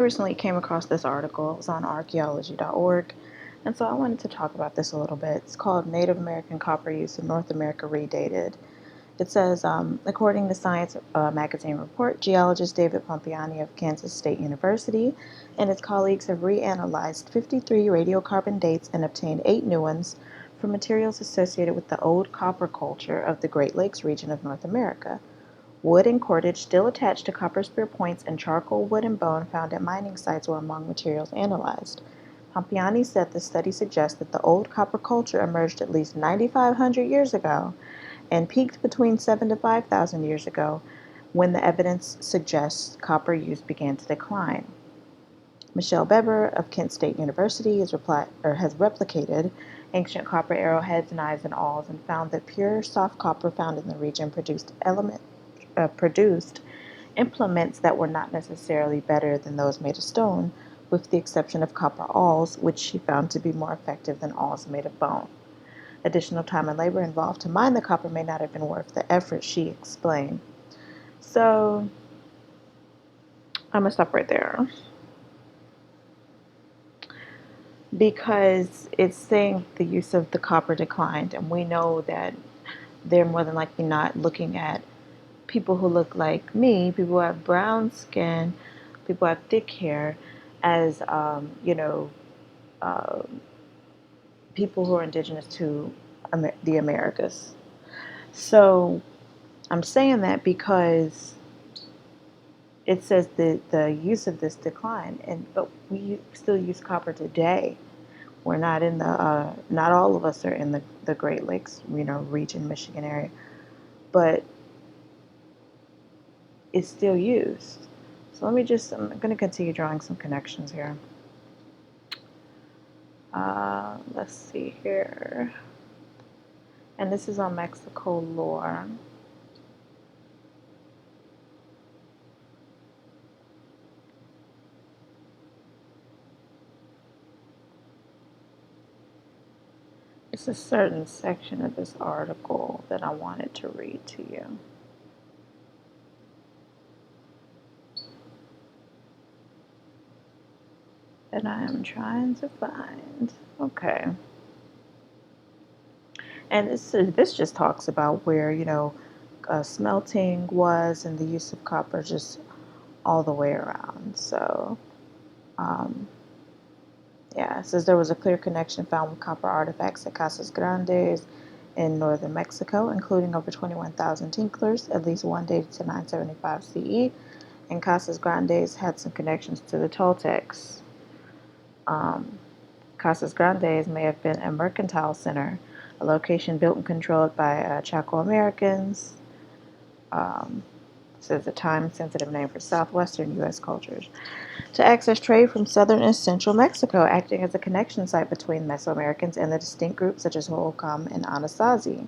Recently came across this article. It was on archaeology.org. And so I wanted to talk about this a little bit. It's called Native American Copper Use in North America Redated. It says, according to Science Magazine report, geologist David Pompiani of Kansas State University and his colleagues have reanalyzed 53 radiocarbon dates and obtained 8 new ones from materials associated with the old copper culture of the Great Lakes region of North America. Wood and cordage still attached to copper spear points and charcoal, wood, and bone found at mining sites were among materials analyzed. Pompiani said the study suggests that the old copper culture emerged at least 9,500 years ago and peaked between 7 to 5,000 years ago, when the evidence suggests copper use began to decline. Michelle Beber of Kent State University has replicated ancient copper arrowheads, knives, and awls and found that pure soft copper found in the region produced implements that were not necessarily better than those made of stone, with the exception of copper awls, which she found to be more effective than awls made of bone. Additional time and labor involved to mine the copper may not have been worth the effort, she explained. So, I'm going to stop right there because it's saying the use of the copper declined, and we know that they're more than likely not looking at people who look like me, people who have brown skin, people who have thick hair, as uh, people who are indigenous to the Americas. So I'm saying that because it says that the use of this declined, but we still use copper today. We're not in not all of us are in the Great Lakes, region, Michigan area, but it's still used. So I'm going to continue drawing some connections here. Let's see here. And this is on Mexico lore. It's a certain section of this article that I wanted to read to you. That I am trying to find. Okay. And this just talks about where, smelting was and the use of copper just all the way around. So, um, yeah, it says there was a clear connection found with copper artifacts at Casas Grandes in northern Mexico, including over 21,000 tinklers, at least one dated to 975 CE, and Casas Grandes had some connections to the Toltecs. Um, Casas Grandes may have been a mercantile center, a location built and controlled by Chaco Americans. This is a time-sensitive name for southwestern U.S. cultures, to access trade from southern and central Mexico, acting as a connection site between Mesoamericans and the distinct groups such as Hohokam and Anasazi.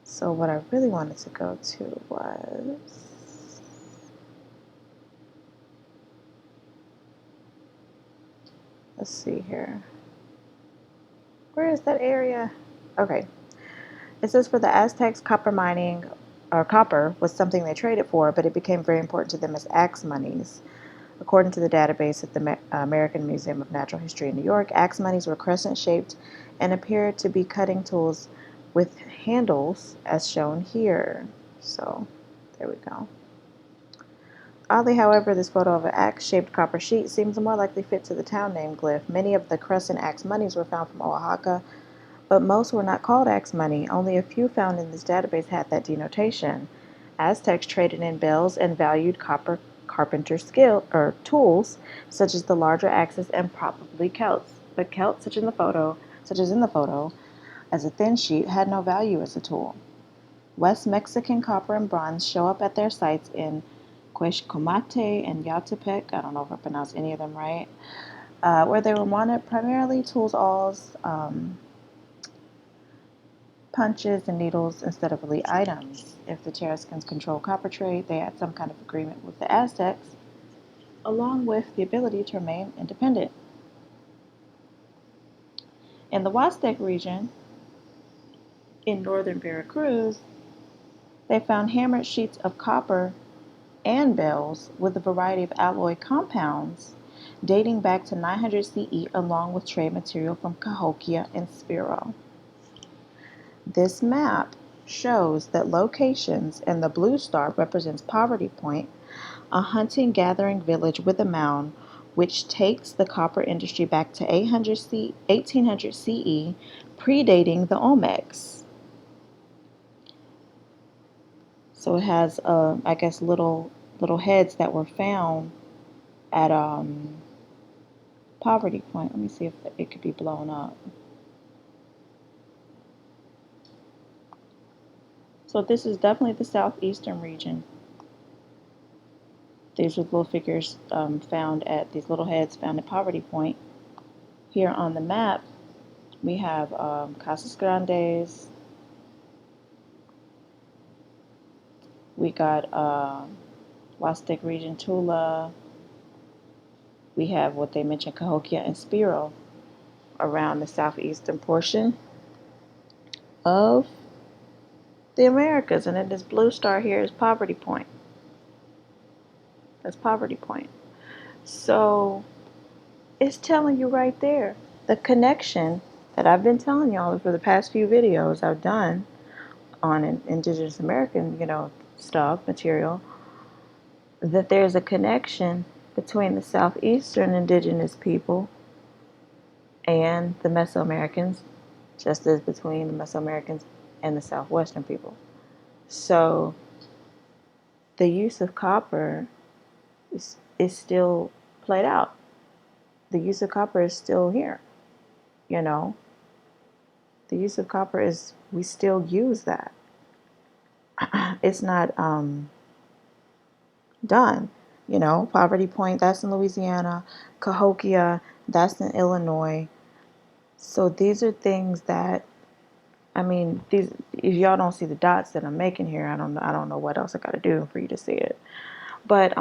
So what I really wanted to go to was... Let's see here. Where is that area? Okay. It says for the Aztecs, copper was something they traded for, but it became very important to them as axe monies. According to the database at the American Museum of Natural History in New York, axe monies were crescent-shaped and appeared to be cutting tools with handles, as shown here. So, there we go. Oddly, however, this photo of an axe-shaped copper sheet seems a more likely fit to the town name glyph. Many of the crescent axe monies were found from Oaxaca, but most were not called axe money. Only a few found in this database had that denotation. Aztecs traded in bells and valued copper carpenter skill or tools, such as the larger axes and probably celts. But celts, such as in the photo, as a thin sheet, had no value as a tool. West Mexican copper and bronze show up at their sites in Quechcomate and Yautepec. I don't know if I pronounced any of them right. Where they were wanted primarily tools, awls, punches, and needles instead of elite items. If the Tarascans controlled copper trade, they had some kind of agreement with the Aztecs, along with the ability to remain independent. In the Huastec region, in northern Veracruz, they found hammered sheets of copper and bells with a variety of alloy compounds dating back to 900 CE, along with trade material from Cahokia and Spiro. This map shows that locations, and the blue star represents Poverty Point, a hunting-gathering village with a mound, which takes the copper industry back to 1800 CE, predating the Olmecs. So it has, I guess, little heads that were found at Poverty Point. Let me see if it could be blown up. So this is definitely the southeastern region. These are little figures found at these little heads found at Poverty Point. Here on the map, we have Casas Grandes. We got Huastec region, Tula. We have what they mentioned, Cahokia and Spiro, around the southeastern portion of the Americas. And then this blue star here is Poverty Point. That's Poverty Point. So it's telling you right there the connection that I've been telling y'all for the past few videos I've done on Indigenous American, stuff, material, that there's a connection between the southeastern indigenous people and the Mesoamericans, just as between the Mesoamericans and the southwestern people. So the use of copper is still played out. The use of copper is still here. The use of copper is, we still use that. It's not done. Poverty Point, that's in Louisiana. Cahokia, that's in Illinois. So these are things that, these, if y'all don't see the dots that I'm making here, I don't know what else I got to do for you to see it. But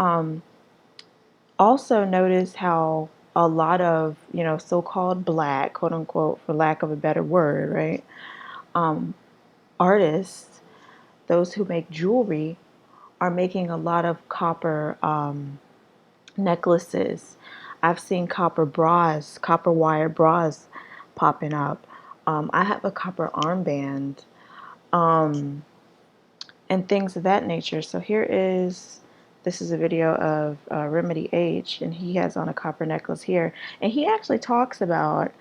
also notice how a lot of, so-called black, quote unquote, for lack of a better word, right? Artists, those who make jewelry, are making a lot of copper necklaces. I've seen copper bras, copper wire bras popping up. I have a copper armband, and things of that nature. So this is a video of Remedy H, and he has on a copper necklace here. And he actually talks about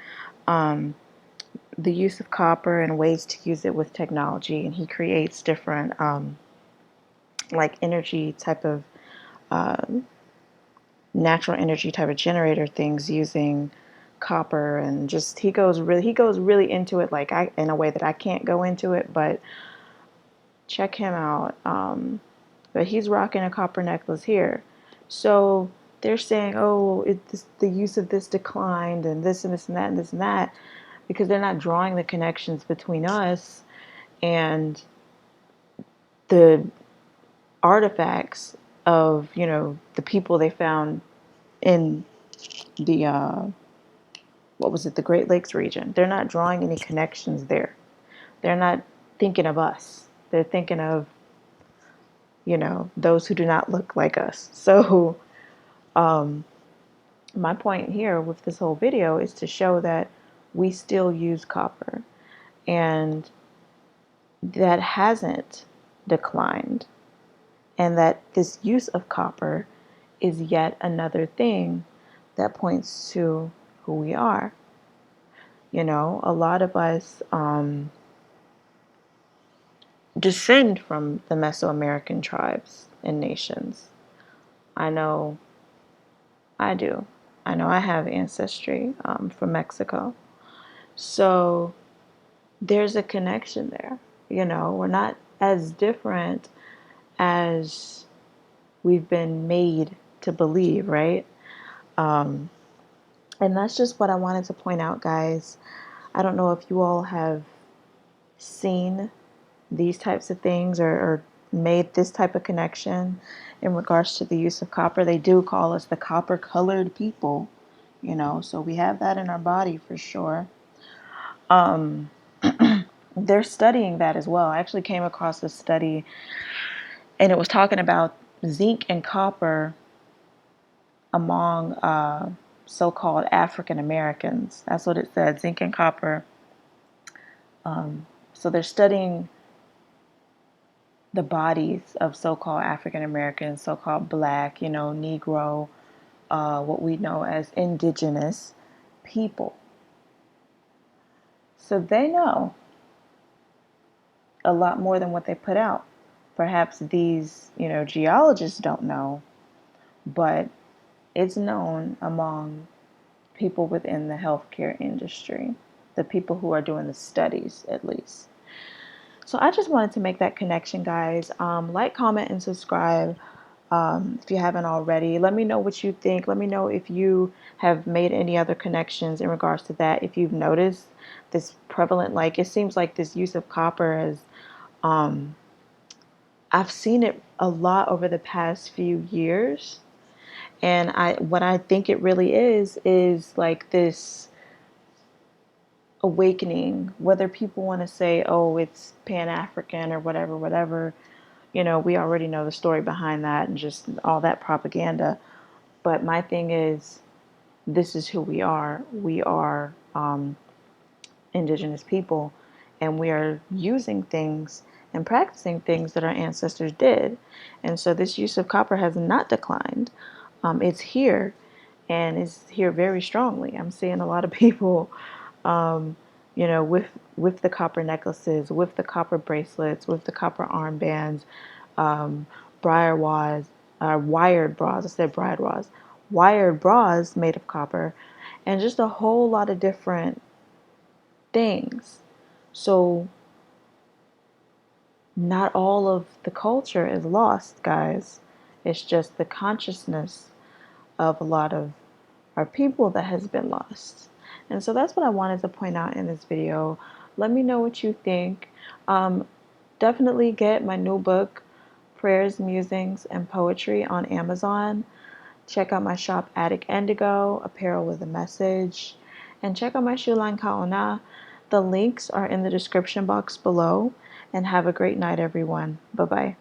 the use of copper and ways to use it with technology. And he creates different like energy type of natural energy type of generator things using copper, and just he goes really into it, like in a way that I can't go into it, but check him out. But he's rocking a copper necklace here. So they're saying, oh, the use of this declined, and this and this and that and this and that, because they're not drawing the connections between us and the artifacts of, the people they found in the the Great Lakes region. They're not drawing any connections there. They're not thinking of us. They're thinking of, those who do not look like us. So my point here with this whole video is to show that we still use copper, and that hasn't declined, and that this use of copper is yet another thing that points to who we are. A lot of us descend from the Mesoamerican tribes and nations. I know I do. I know I have ancestry from Mexico. So there's a connection there. We're not as different as we've been made to believe, right? And that's just what I wanted to point out, guys. I don't know if you all have seen these types of things, or made this type of connection in regards to the use of copper. They do call us the copper colored people, so we have that in our body for sure. They're studying that as well. I actually came across a study, and it was talking about zinc and copper among so-called African Americans. That's what it said, zinc and copper. So they're studying the bodies of so-called African Americans, so-called black, Negro, what we know as indigenous people. So they know a lot more than what they put out. Perhaps these, geologists don't know, but it's known among people within the healthcare industry, the people who are doing the studies at least. So I just wanted to make that connection, guys. Like, comment, and subscribe if you haven't already. Let me know what you think. Let me know if you have made any other connections in regards to that. If you've noticed this prevalent, like it seems like this use of copper is, I've seen it a lot over the past few years. And what I think it really is like this awakening, whether people want to say, oh, it's Pan-African or whatever, whatever. We already know the story behind that and just all that propaganda. But my thing is, this is who we are. We are indigenous people, and we are using things and practicing things that our ancestors did. And so this use of copper has not declined. It's here, and it's here very strongly. I'm seeing a lot of people, with the copper necklaces, with the copper bracelets, with the copper armbands, um, briar wired bras. I said briar bras, wired bras made of copper, and just a whole lot of different things. So not all of the culture is lost, guys. It's just the consciousness of a lot of our people that has been lost. And so that's what I wanted to point out in this video. Let me know what you think. Definitely get my new book, Prayers, Musings, and Poetry, on Amazon. Check out my shop, Attic Indigo, Apparel with a Message. And check out my shoe line, Kaona. The links are in the description box below. And have a great night, everyone. Bye-bye.